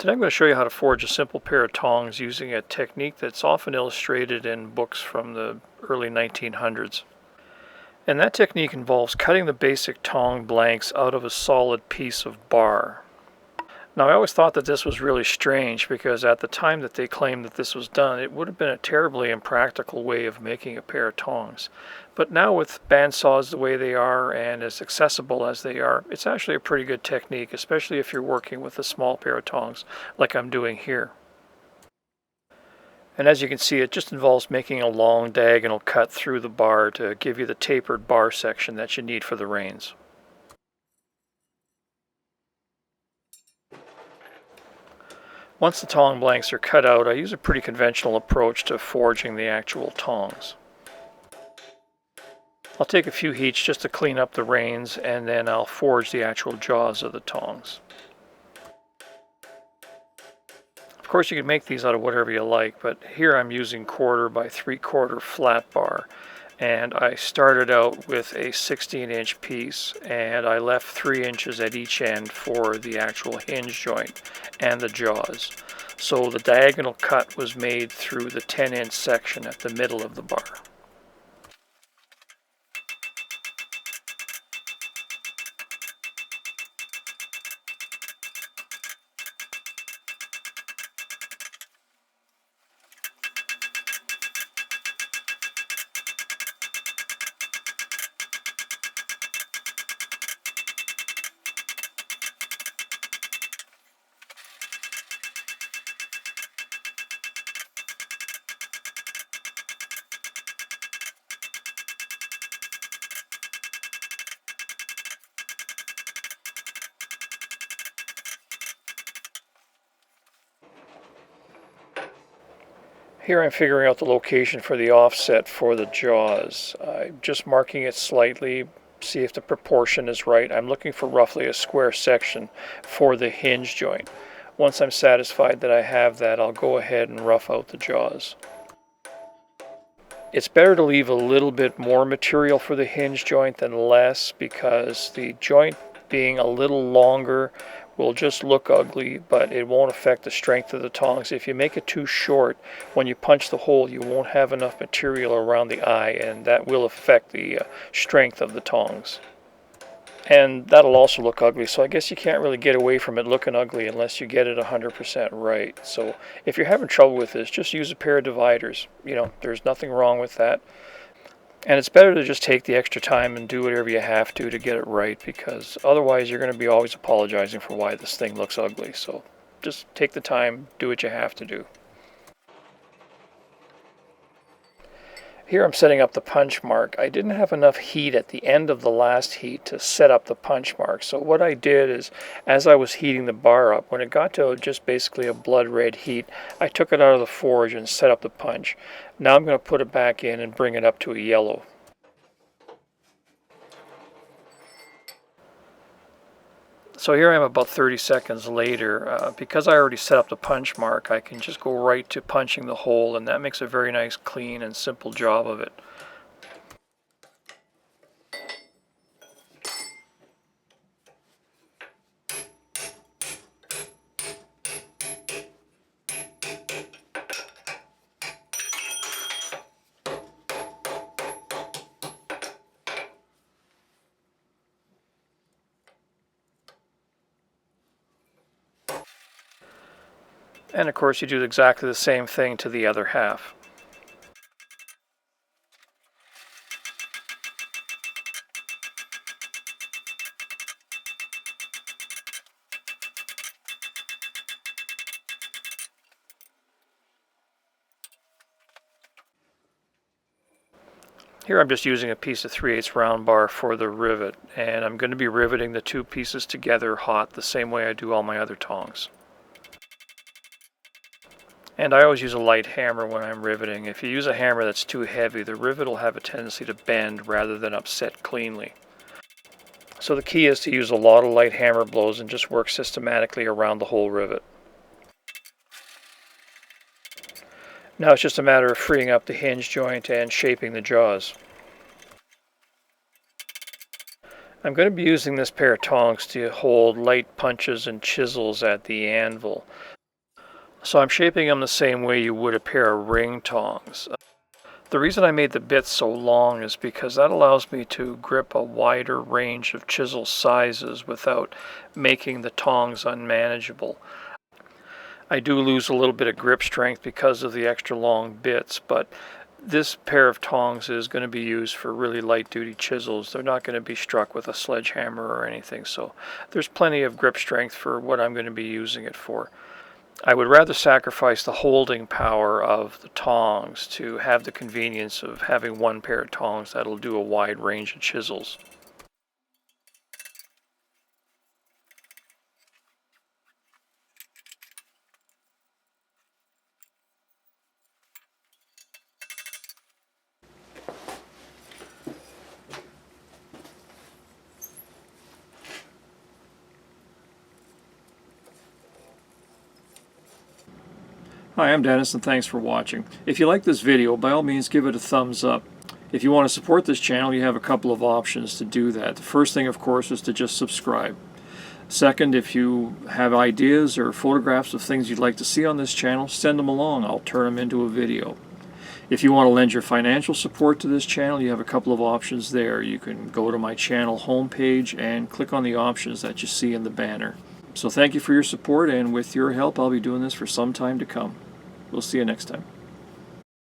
Today I'm going to show you how to forge a simple pair of tongs using a technique that's often illustrated in books from the early 1900s. And that technique involves cutting the basic tong blanks out of a solid piece of bar. Now, I always thought that this was really strange because at the time that they claimed that this was done, it would have been a terribly impractical way of making a pair of tongs. But now with bandsaws the way they are and as accessible as they are, it's actually a pretty good technique, especially if you're working with a small pair of tongs like I'm doing here. And as you can see, it just involves making a long diagonal cut through the bar to give you the tapered bar section that you need for the reins. Once the tong blanks are cut out, I use a pretty conventional approach to forging the actual tongs. I'll take a few heats just to clean up the reins, and then I'll forge the actual jaws of the tongs. Of course, you can make these out of whatever you like, but here I'm using 1/4 by 3/4 flat bar. And I started out with a 16-inch piece, and I left 3 inches at each end for the actual hinge joint and the jaws. So the diagonal cut was made through the 10-inch section at the middle of the bar. Here I'm figuring out the location for the offset for the jaws. I'm just marking it slightly, see if the proportion is right. I'm looking for roughly a square section for the hinge joint. Once I'm satisfied that I have that, I'll go ahead and rough out the jaws. It's better to leave a little bit more material for the hinge joint than less, because the joint being a little longer will just look ugly, but it won't affect the strength of the tongs. If you make it too short, when you punch the hole, you won't have enough material around the eye, and that will affect the strength of the tongs. And that'll also look ugly, so I guess you can't really get away from it looking ugly unless you get it 100% right. So if you're having trouble with this, just use a pair of dividers. There's nothing wrong with that. And it's better to just take the extra time and do whatever you have to get it right, because otherwise you're going to be always apologizing for why this thing looks ugly. So just take the time, do what you have to do. Here I'm setting up the punch mark. I didn't have enough heat at the end of the last heat to set up the punch mark. So what I did is, as I was heating the bar up, when it got to just basically a blood red heat, I took it out of the forge and set up the punch. Now I'm going to put it back in and bring it up to a yellow. So here I am about 30 seconds later. Because I already set up the punch mark, I can just go right to punching the hole, and that makes a very nice, clean, and simple job of it. And of course you do exactly the same thing to the other half. Here I'm just using a piece of 3/8 round bar for the rivet, and I'm going to be riveting the two pieces together hot the same way I do all my other tongs. And I always use a light hammer when I'm riveting. If you use a hammer that's too heavy, the rivet will have a tendency to bend rather than upset cleanly. So the key is to use a lot of light hammer blows and just work systematically around the whole rivet. Now it's just a matter of freeing up the hinge joint and shaping the jaws. I'm going to be using this pair of tongs to hold light punches and chisels at the anvil. So I'm shaping them the same way you would a pair of ring tongs. The reason I made the bits so long is because that allows me to grip a wider range of chisel sizes without making the tongs unmanageable. I do lose a little bit of grip strength because of the extra long bits, but this pair of tongs is going to be used for really light duty chisels. They're not going to be struck with a sledgehammer or anything, so there's plenty of grip strength for what I'm going to be using it for. I would rather sacrifice the holding power of the tongs to have the convenience of having one pair of tongs that'll do a wide range of chisels. Hi, I'm Dennis and thanks for watching. If you like this video, by all means give it a thumbs up. If you want to support this channel, you have a couple of options to do that. The first thing, of course, is to just subscribe. Second, if you have ideas or photographs of things you'd like to see on this channel, send them along. I'll turn them into a video. If you want to lend your financial support to this channel, you have a couple of options there. You can go to my channel homepage and click on the options that you see in the banner. So thank you for your support, and with your help I'll be doing this for some time to come. We'll see you next time.